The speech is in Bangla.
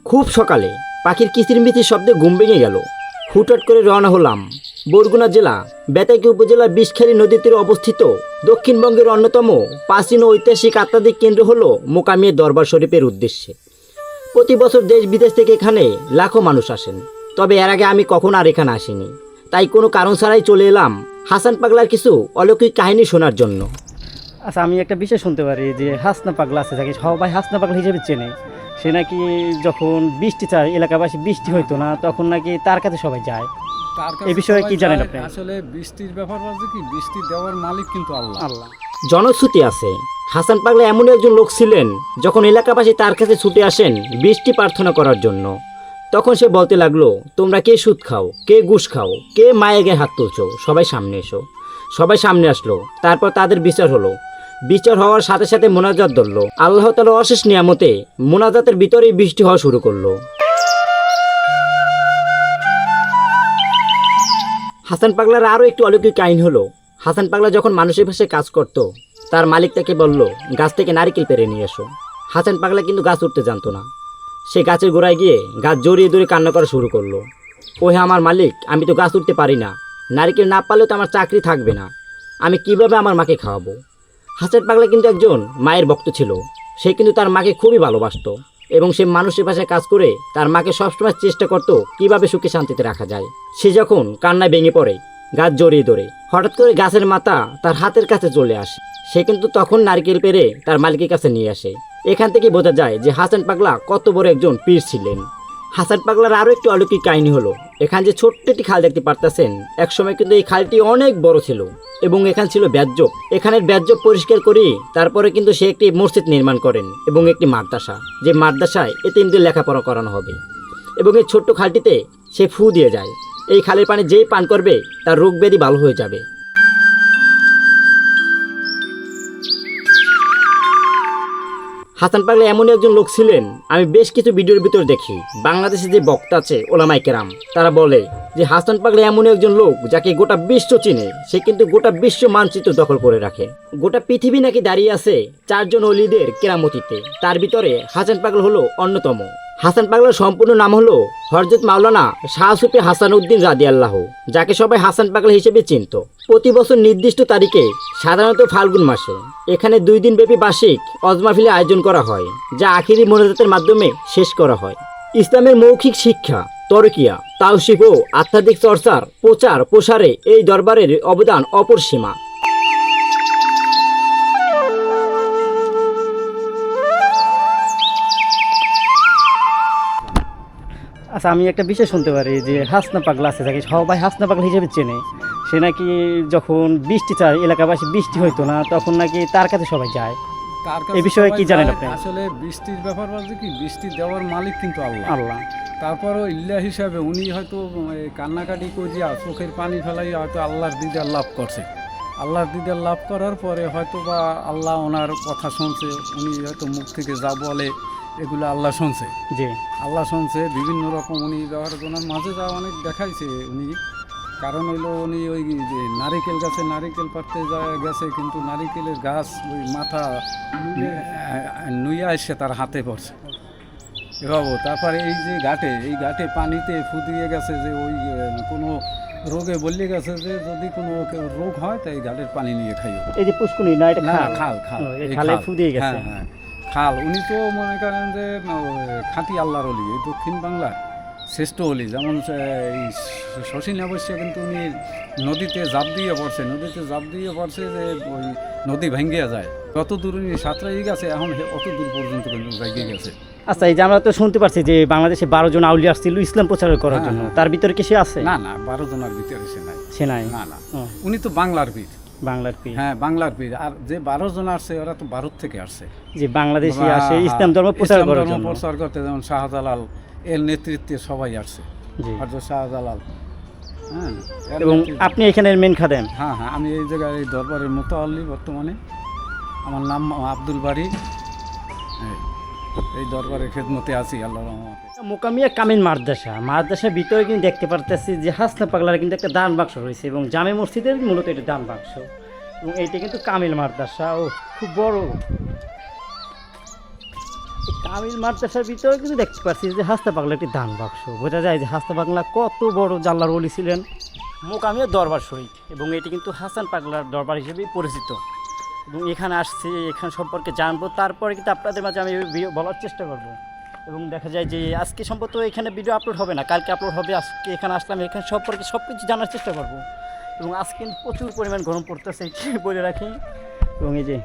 খুব সকালে পাখির কিচিরমিচির শব্দে ঘুম ভেঙে গেল। হুটহাট করে রওনা হলাম বরগুনা জেলা বেতাগী উপজেলার বিষখালী নদীর তীরে অবস্থিত দক্ষিণবঙ্গের অন্যতম প্রাচীন ও ঐতিহাসিক আধ্যাত্মিক কেন্দ্র হল মোকামিয়া দরবার শরীফের উদ্দেশ্যে। প্রতি বছর দেশ বিদেশ থেকে এখানে লাখো মানুষ আসেন, তবে এর আগে আমি কখনো আর এখানে আসিনি। তাই কোনো কারণ ছাড়াই চলে এলাম হাসান পাগলার কিছু অলৌকিক কাহিনী শোনার জন্য। আচ্ছা, আমি একটা বিষয় শুনতে পারি যে হাসনা পাগলা আছে, যাকে সবাই হাসনা পাগলা হিসেবে চেনে। সে নাকি যখন বৃষ্টি চায়, এলাকাবাসী বৃষ্টি হইতো না, তখন নাকি তার কাছে সবাই যায়। এই বিষয়ে কি জানেন আপনি? আসলে বৃষ্টির ব্যাপার বলতে কি, বৃষ্টি দেওয়ার মালিক কিন্তু আল্লাহ। জনশ্রুতি আছে হাসান পাগলা এমন একজন লোক ছিলেন, যখন এলাকাবাসী তার কাছে ছুটে আসেন বৃষ্টি প্রার্থনা করার জন্য, তখন সে বলতে লাগলো, তোমরা কে সুদ খাও, কে ঘুষ খাও, কে মায়ের গায়ে হাত তুলছো, সবাই সামনে এসো। সবাই সামনে আসলো। তারপর তাদের বিচার হলো। বিচার হওয়ার সাথে সাথে মোনাজাত ধরলো। আল্লাহ তাআলার অশেষ নিয়ামতে মোনাজাতের ভিতরেই বৃষ্টি হওয়া শুরু করলো। হাসান পাগলার আরও একটু অলৌকিক কাহিনী হলো, হাসান পাগলা যখন মানুষের ভাষায় কাজ করত, তার মালিক তাকে বলল, গাছ থেকে নারিকেল পেড়ে নিয়ে এসো। হাসান পাগলা কিন্তু গাছ উঠতে জানতো না। সে গাছের গোড়ায় গিয়ে গাছ জড়িয়ে ধরে কান্না করা শুরু করলো। ও হে আমার মালিক, আমি তো গাছ উঠতে পারি না, নারিকেল না পারলেও তো আমার চাকরি থাকবে না, আমি কিভাবে আমার মাকে খাওয়াবো। হাসান পাগলা কিন্তু একজন মায়ের ভক্ত ছিল। সে কিন্তু তার মাকে খুবই ভালোবাসতো এবং সে মানুষের ভাষায় কাজ করে তার মাকে সবসময় চেষ্টা করতো কিভাবে সুখে শান্তিতে রাখা যায়। সে যখন কান্নায় ভেঙে পড়ে, গাছ জড়িয়ে ধরে, হঠাৎ করে গাছের মাথা তার হাতের কাছে চলে আসে। সে কিন্তু তখন নারকেল পেড়ে তার মালিকের কাছে নিয়ে আসে। এখান থেকে বোঝা যায় যে হাসান পাগলা কত বড় একজন পীর ছিলেন। হাসান পাগলার আরও একটি অলৌকিক কাহিনী হলো, এখানে যে ছোট্ট একটি খাল দেখতে পারতেছেন, একসময় কিন্তু এই খালটি অনেক বড় ছিল এবং এখানে ছিল ব্যাজ্য। এখানের ব্যাজ্য পরিষ্কার করি তারপরে কিন্তু সে একটি মসজিদ নির্মাণ করেন এবং একটি মাদ্রাসা, যে মাদ্রাসায় এতিমদের লেখাপড়া করানো হবে। এবং এই ছোট্ট খালটিতে সে ফু দিয়ে যায়। এই খালের পানি যেই পান করবে তার রোগ ব্যাধি ভালো হয়ে যাবে। হাসান পাগলা এমন একজন লোক ছিলেন, আমি বেশ কিছু ভিডিওর ভিতর দেখি বাংলাদেশে যে বক্তা আছে ওলামায়ে কেরাম, তারা বলে যে হাসান পাগলা এমন একজন লোক যাকে গোটা বিশ্ব চিনে। সে কিন্তু গোটা বিশ্ব মানচিত্র দখল করে রাখে। গোটা পৃথিবী নাকি দাঁড়িয়ে আছে 4 জন ওলিদের কেরামতিতে, তার ভিতরে হাসান পাগলা হলো অন্যতম। হাসান পাগলার সম্পূর্ণ নাম হলো হযরত মাওলানা শাহ সুফি হাসান উদ্দিন রাদিয়াল্লাহু, যাকে সবাই হাসান পাগলা হিসেবে চিনত। প্রতি বছর নির্দিষ্ট তারিখে, সাধারণত ফাল্গুন মাসে, এখানে 2 দিন ব্যাপী বার্ষিক ওয়াজ মাহফিলের আয়োজন করা হয়, যা আখিরি মোনাজাতের মাধ্যমে শেষ করা হয়। ইসলামের মৌখিক শিক্ষা, তরকিয়া, তাওশিফ ও আধ্যাত্মিক চর্চার প্রচার প্রসারে এই দরবারের অবদান অপরিসীমা। আচ্ছা, আমি একটা বিষয় শুনতে পারি যে হাসনা পাগলা আছে, যাকে সবাই হাসনা পাগলা হিসেবে চেনে। সে নাকি যখন বৃষ্টি চায়, এলাকাবাসী বৃষ্টি হইতো না, তখন নাকি তার কাছে সবাই যায়। এই বিষয়ে কি জানেন আপনি? আসলে বৃষ্টির ব্যাপার বলতে কি, বৃষ্টি দেওয়ার মালিক কিন্তু আল্লাহ। তারপরও ইল্লাহ হিসাবে উনি হয়তো কান্নাকাটি করিয়া চোখের পানি ফেলাই হয়তো আল্লাহর দিদার লাভ করছে। আল্লাহর দিদার লাভ করার পরে হয়তো বা আল্লাহ ওনার কথা শুনছে, উনি হয়তো মুখ থেকে যা বলে এগুলো আল্লাহ শুনছে। জি, আল্লাহ শুনছে বিভিন্ন রকম। উনি ব্যবহারজনের মাঝে যা অনেক দেখাইছে উনি, কারণ হইলো উনি ওই যে নারিকেল গাছে নারিকেল পাড়তে গেছে, কিন্তু নারিকেলের গাছ ওই মাথা নুইয়া এসে তার হাতে পড়ছে এভাবে। তারপরে এই যে এই ঘাটে পানিতে ফুদিয়ে গেছে, যে ওই কোনো রোগে বললে গেছে যে যদি কোনো রোগ হয় তাই এই ঘাটের পানি নিয়ে খাইও। এই যে পুষ্কুনি না, এটা খাল খালে ফুদিয়ে গেছে। হ্যাঁ, খাল। উনি তো মনে করেন যে খাঁটি আল্লাহর ওলি, এই দক্ষিণ বাংলার শ্রেষ্ঠ ওলি। যেমন এই শশী অবশ্যই কিন্তু উনি নদীতে জাপ দিয়ে পড়ছে যে ওই নদী ভেঙে যায়। কত দূর উনি সাঁতরাই গেছে, এখন অত দূর পর্যন্ত কিন্তু জায়গায় গেছে। আচ্ছা, এই যে আমরা তো শুনতে পারছি যে বাংলাদেশে 12 জন আউলিয়া আসছিল ইসলাম প্রচার করার জন্য, তার ভিতরে কি সে আছে? না, 12 জনের ভিতরে সে নাই। না, উনি তো বাংলার পীর। হ্যাঁ, বাংলার পীর। আর যে 12 জন আসছে ওরা তো ভারত থেকে আসছে, যে বাংলাদেশে আসে ইসলাম ধর্ম প্রচার করতে। যেমন শাহজালাল এর নেতৃত্বে সবাই আসছে, হযরত শাহজালাল। হ্যাঁ, এবং আপনি এখানের মেন খাদেম? হ্যাঁ, আমি এই জায়গায় এই দরবারের মুতাআল্লি বর্তমানে। আমার নাম আব্দুল বারী। এই দরবারের খেদমতে আছি আল্লাহর রহমতে। মোকামিয়া কামিল মাদ্রাসার ভিতরে কিন্তু দেখতে পারতেছি যে হাসনা পাগলার কিন্তু একটা দান বাক্স রয়েছে, এবং জামে মসজিদের মূলত এটা দান বাক্স, এবং এইটা কিন্তু কামিল মাদ্রাসা। ও খুব বড়। তামিল মাদ্রাসার ভিতরে কিন্তু দেখতে পাচ্ছি যে হাসনা পাগলা একটি দান বাক্স, বোঝা যায় যে হাসনা পাগলা কত বড় জাল্লার ওলি ছিলেন। মোকামিয়া দরবার শরীফ, এবং এটি কিন্তু হাসান পাগলার দরবার হিসেবেই পরিচিত। এবং এখানে আসছি, এখান সম্পর্কে জানবো, তারপরে কিন্তু আপনাদের মাঝে আমি ভিডিও বলার চেষ্টা করব। এবং দেখা যায় যে আজকে সম্ভবত এখানে ভিডিও আপলোড হবে না, কালকে আপলোড হবে। আজকে এখানে আসলাম, এখানে সম্পর্কে সব কিছু জানার চেষ্টা করব। এবং আজকে কিন্তু প্রচুর পরিমাণ গরম পড়তেছে, বলে রাখি। এবং এই যে